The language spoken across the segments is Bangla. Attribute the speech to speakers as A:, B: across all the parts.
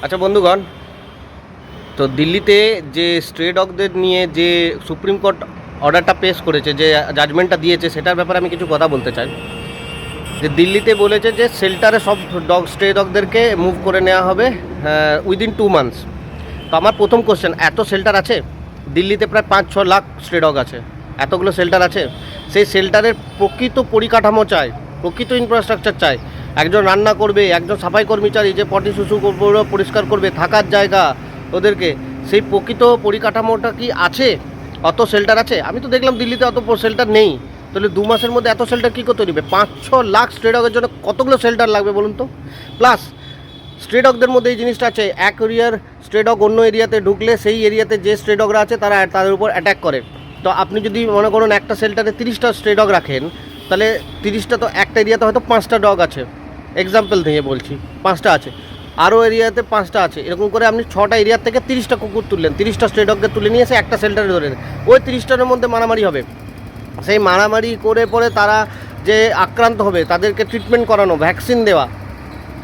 A: আচ্ছা বন্ধুগণ, তো দিল্লিতে যে স্ট্রে ডগদের নিয়ে যে সুপ্রিম কোর্ট অর্ডারটা পেশ করেছে, যে জাজমেন্টটা দিয়েছে, সেটার ব্যাপারে আমি কিছু কথা বলতে চাই। যে দিল্লিতে বলেছে যে শেল্টারে সব স্ট্রে ডগদেরকে মুভ করে নেওয়া হবে উইদিন 2 মান্থস। তো আমার প্রথম কোশ্চেন, এত শেল্টার আছে দিল্লিতে? প্রায় 5-6 লাখ স্ট্রে ডগ আছে। এতগুলো শেল্টার আছে, সেই শেল্টারের প্রকৃত পরিকাঠামো চাই, প্রকৃত ইনফ্রাস্ট্রাকচার চাই। একজন রান্না করবে, একজন সাফাই কর্মচারী যে পটি শুশু পরিষ্কার করবে, থাকার জায়গা ওদেরকে, সেই প্রকৃত পরিকাঠামোটা কি আছে? অত শেল্টার আছে? আমি তো দেখলাম দিল্লিতে অত শেল্টার নেই। তাহলে 2 মাসের মধ্যে এত শেল্টার কী করতে দিবে? 5-6 লাখ স্ট্রে ডগের জন্য কতগুলো শেল্টার লাগবে বলুন তো? প্লাস স্ট্রে ডগদের মধ্যে এই জিনিসটা আছে, এক এরিয়ার স্ট্রে ডগ অন্য এরিয়াতে ঢুকলে সেই এরিয়াতে যে স্ট্রে ডগরা আছে তারা তাদের উপর অ্যাটাক করে। তো আপনি যদি মনে করুন একটা শেল্টারে 30টা স্ট্রে ডগ রাখেন, তাহলে 30টা তো একটা এরিয়াতে হয়তো 5টা ডগ আছে, এক্সাম্পল দিয়ে বলছি, 5টা আছে, আরও এরিয়াতে 5টা আছে, এরকম করে আপনি 6টা এরিয়ার থেকে 30টা কুকুর তুললেন, 30টা স্ট্রে ডগকে তুলে নিয়ে এসে একটা শেল্টারে ধরে ওই 30টার মধ্যে মারামারি হবে। সেই মারামারি করে পরে তারা যে আক্রান্ত হবে তাদেরকে ট্রিটমেন্ট করানো, ভ্যাকসিন দেওয়া,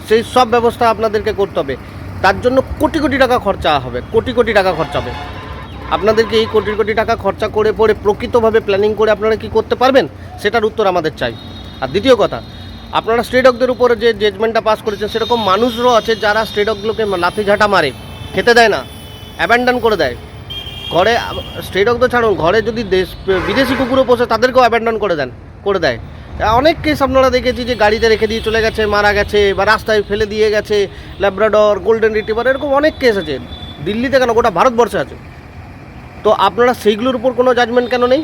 A: সেই সব ব্যবস্থা আপনাদেরকে করতে হবে। তার জন্য কোটি কোটি টাকা খরচা হবে, কোটি কোটি টাকা খরচা হবে। আপনাদেরকে এই কোটি কোটি টাকা খরচা করে পরে প্রকৃতভাবে প্ল্যানিং করে আপনারা কি করতে পারবেন, সেটার উত্তর আমাদের চাই। আর দ্বিতীয় কথা, আপনারা স্ট্রে ডগদের উপরে যে জাজমেন্টটা পাস করেছেন, সেরকম মানুষরাও আছে যারা স্ট্রে ডগগুলোকে লাথি ঝাঁটা মারে, খেতে দেয় না, অ্যাবান্ডন করে দেয়। ঘরে স্ট্রে ডগ তো ছাড়ুন, ঘরে যদি বিদেশি কুকুরও পোষে তাদেরকেও অ্যাবান্ডন করে দেয়। অনেক কেস আপনারা দেখেছি যে গাড়িতে রেখে দিয়ে চলে গেছে, মারা গেছে, বা রাস্তায় ফেলে দিয়ে গেছে, ল্যাব্রাডর, গোল্ডেন রিট্রিভার, এরকম অনেক কেস আছে। দিল্লিতে কেন, গোটা ভারতবর্ষে আছে। তো আপনারা সেইগুলোর উপর কোনো জাজমেন্ট কেন নেই?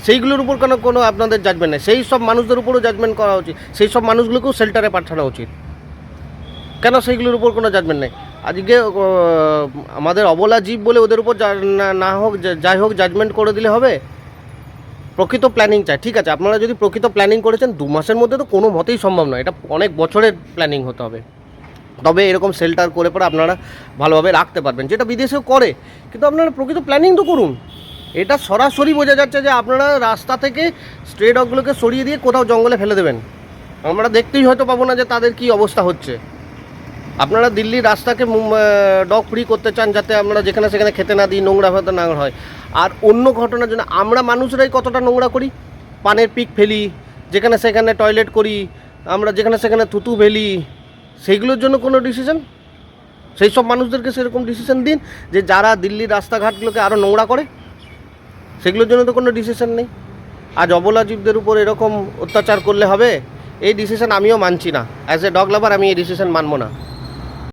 A: সেইগুলোর উপর কেন কোনো আপনাদের জাজমেন্ট নেই? সেই সব মানুষদের উপরও জাজমেন্ট করা উচিত, সেই সব মানুষগুলোকেও শেল্টারে পাঠানো উচিত। কেন সেইগুলোর উপর কোনো জাজমেন্ট নেই? আজকে আমাদের অবলা জীব বলে ওদের উপর না হোক, যাই হোক, জাজমেন্ট করে দিলে হবে? প্রকৃত প্ল্যানিং চাই। ঠিক আছে, আপনারা যদি প্রকৃত প্ল্যানিং করেছেন, 2 মাসের মধ্যে তো কোনো মতেই সম্ভব নয়, এটা অনেক বছরের প্ল্যানিং হতে হবে। তবে এরকম শেল্টার করে পরে আপনারা ভালোভাবে রাখতে পারবেন, যেটা বিদেশেও করে। কিন্তু আপনারা প্রকৃত প্ল্যানিং তো করুন। এটা সরাসরি বোঝা যাচ্ছে যে আপনারা রাস্তা থেকে স্ট্রে ডগগুলোকে সরিয়ে দিয়ে কোথাও জঙ্গলে ফেলে দেবেন। আমরা দেখতেই হয়তো পাবো না যে তাদের কী অবস্থা হচ্ছে। আপনারা দিল্লির রাস্তাকে ডগ ফ্রি করতে চান, যাতে আমরা যেখানে সেখানে খেতে না দিই, নোংরা ফেতে না হয়। আর অন্য ঘটনার জন্য আমরা মানুষরাই কতটা নোংরা করি, পানের পিক ফেলি, যেখানে সেখানে টয়লেট করি, আমরা যেখানে সেখানে থুতু ফেলি। সেইগুলোর জন্য কোনো ডিসিশন? সেই সব মানুষদেরকে সেরকম ডিসিশন দিন যে যারা দিল্লির রাস্তাঘাটগুলোকে আরও নোংরা করে, সেগুলোর জন্য তো কোনো ডিসিশন নেই। আজ অবলা জীবদের উপর এরকম অত্যাচার করলে হবে? এই ডিসিশন আমিও মানছি না। অ্যাজ এ ডগ লাভার আমি এই ডিসিশন মানবো না।